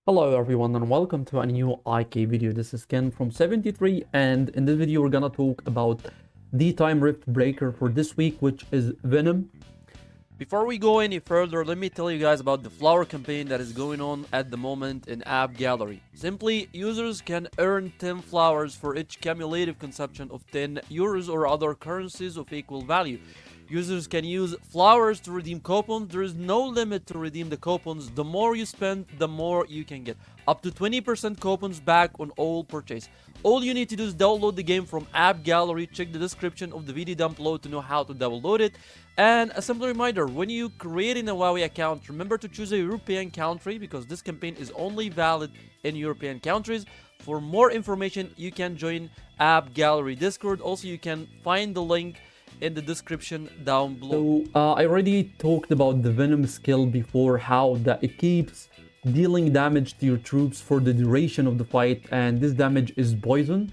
Hello everyone and welcome to a new IK video. This is Ken from 73 and in this video we're gonna talk about the time rift breaker for this week, which is Venom. Before we go any further, let me tell you guys about the flower campaign that is going on at the moment in AppGallery. Simply, users can earn 10 flowers for each cumulative consumption of 10 euros or other currencies of equal value. Users can use flowers to redeem coupons. There is no limit to redeem the coupons. The more you spend, the more you can get. Up to 20% coupons back on all purchase. All you need to do is download the game from AppGallery. Check the description of the video down below to know how to download it. And a simple reminder, when you create a Huawei account, remember to choose a European country because this campaign is only valid in European countries. For more information, you can join AppGallery Discord. Also, you can find the link in the description down below. So I already talked about the Venom skill before, how that it keeps dealing damage to your troops for the duration of the fight, and this damage is poison.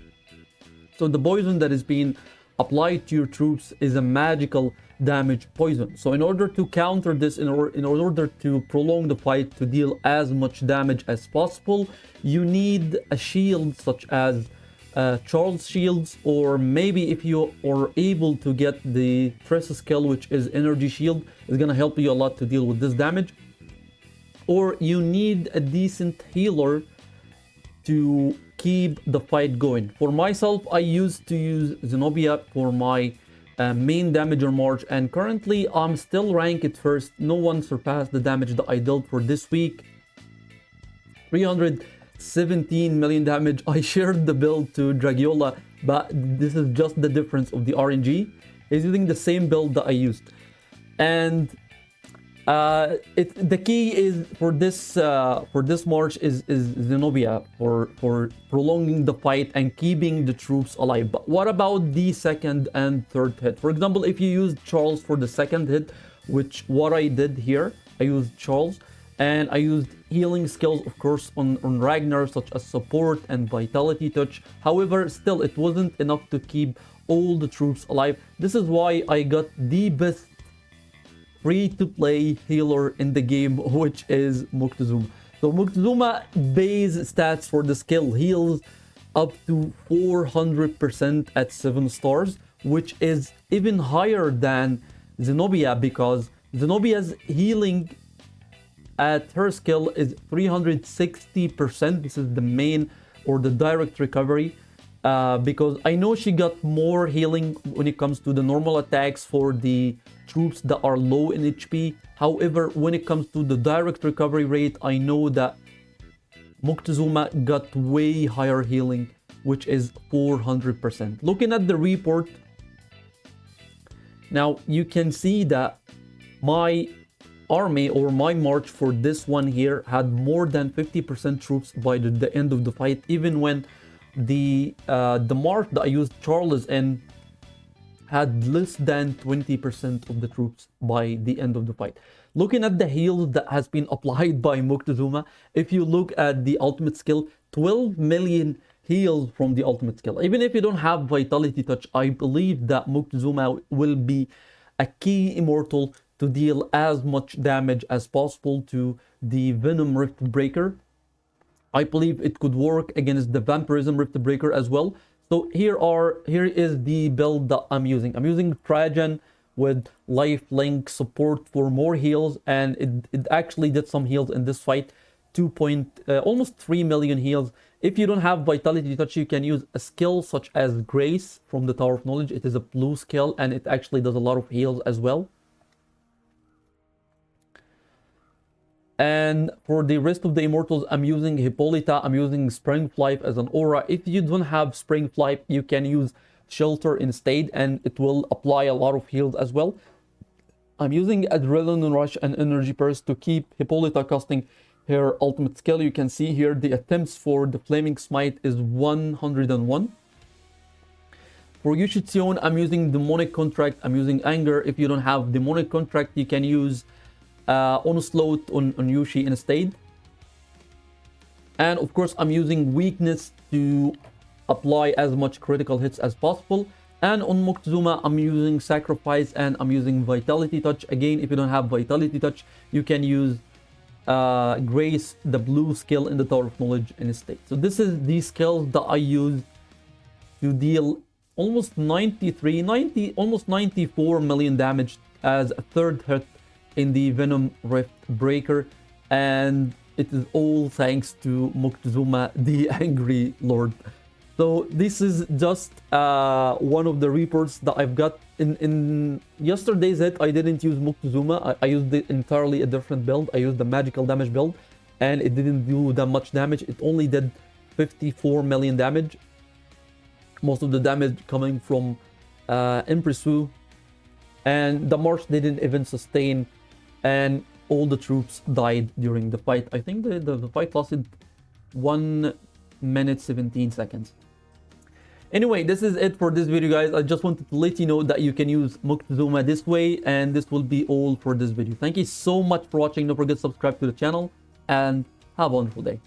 So the poison that is being applied to your troops is a magical damage poison. So in order to counter this, in order to prolong the fight, to deal as much damage as possible, you need a shield such as Charles shields, or maybe if you are able to get the Tress skill, which is energy shield, is gonna help you a lot to deal with this damage. Or you need a decent healer to keep the fight going. For myself, I used to use Zenobia for my main damager March, and currently I'm still ranked first. No one surpassed the damage that I dealt for this week. 317 million damage. I shared the build to Dragiola, but this is just the difference of the RNG. He's using the same build that I used. And the key is for this March is Zenobia for prolonging the fight and keeping the troops alive. But what about the second and third hit? For example, if you use Charles for the second hit, which what I did here, I used Charles and I used healing skills, of course, on Ragnar, such as support and vitality touch. However, still it wasn't enough to keep all the troops alive. This is why I got the best free-to-play healer in the game, which is Moctezuma. So Moctezuma base stats for the skill heals up to 400% at 7 stars, which is even higher than Zenobia, because Zenobia's healing at her skill is 360%. This is the main or the direct recovery, because I know she got more healing when it comes to the normal attacks for the troops that are low in HP. However, when it comes to the direct recovery rate, I know that Moctezuma got way higher healing, which is 400%. Looking at the report, now you can see that my army or my march for this one here had more than 50% troops by the end of the fight, even when the march that I used Charles in had less than 20% of the troops by the end of the fight. Looking at the heals that has been applied by Moctezuma, if you look at the ultimate skill, 12 million heals from the ultimate skill. Even if you don't have vitality touch, I believe that Moctezuma will be a key immortal to deal as much damage as possible to the Venom Rift Breaker. I believe it could work against the Vampirism Rift Breaker as well. So here is the build that I'm using. I'm using Trajan with lifelink support for more heals, and it actually did some heals in this fight. Almost 3 million heals. If you don't have vitality touch, you can use a skill such as Grace from the Tower of Knowledge. It is a blue skill and it actually does a lot of heals as well. And for the rest of the immortals, I'm using Hippolyta, I'm using Springflight as an aura. If you don't have Springflight, you can use Shelter instead, and it will apply a lot of heals as well. I'm using Adrenaline Rush and Energy Burst to keep Hippolyta casting her ultimate skill. You can see here the attempts for the Flaming Smite is 101. For Yushitsuon, I'm using Demonic Contract, I'm using Anger. If you don't have Demonic Contract, you can use Onslaught on Yushi instead. And of course, I'm using Weakness to apply as much critical hits as possible. And on Moctezuma, I'm using Sacrifice and I'm using Vitality Touch. Again, if you don't have Vitality Touch, you can use Grace, the blue skill in the Tower of Knowledge in his state. So this is the skills that I use to deal almost 94 million damage as a third hit in the Venom Rift Breaker, and it is all thanks to Moctezuma, the Angry Lord. So this is just one of the reports that I've got in yesterday's hit. I didn't use Moctezuma. I used entirely a different build. I used the magical damage build, and it didn't do that much damage. It only did 54 million damage. Most of the damage coming from Imprisu, and the march didn't even sustain, and all the troops died during the fight. I think the fight lasted 1 minute 17 seconds. Anyway, this is it for this video, guys. I just wanted to let you know that you can use Moctezuma this way, and this will be all for this video. Thank you so much for watching. Don't forget to subscribe to the channel, and have a wonderful day.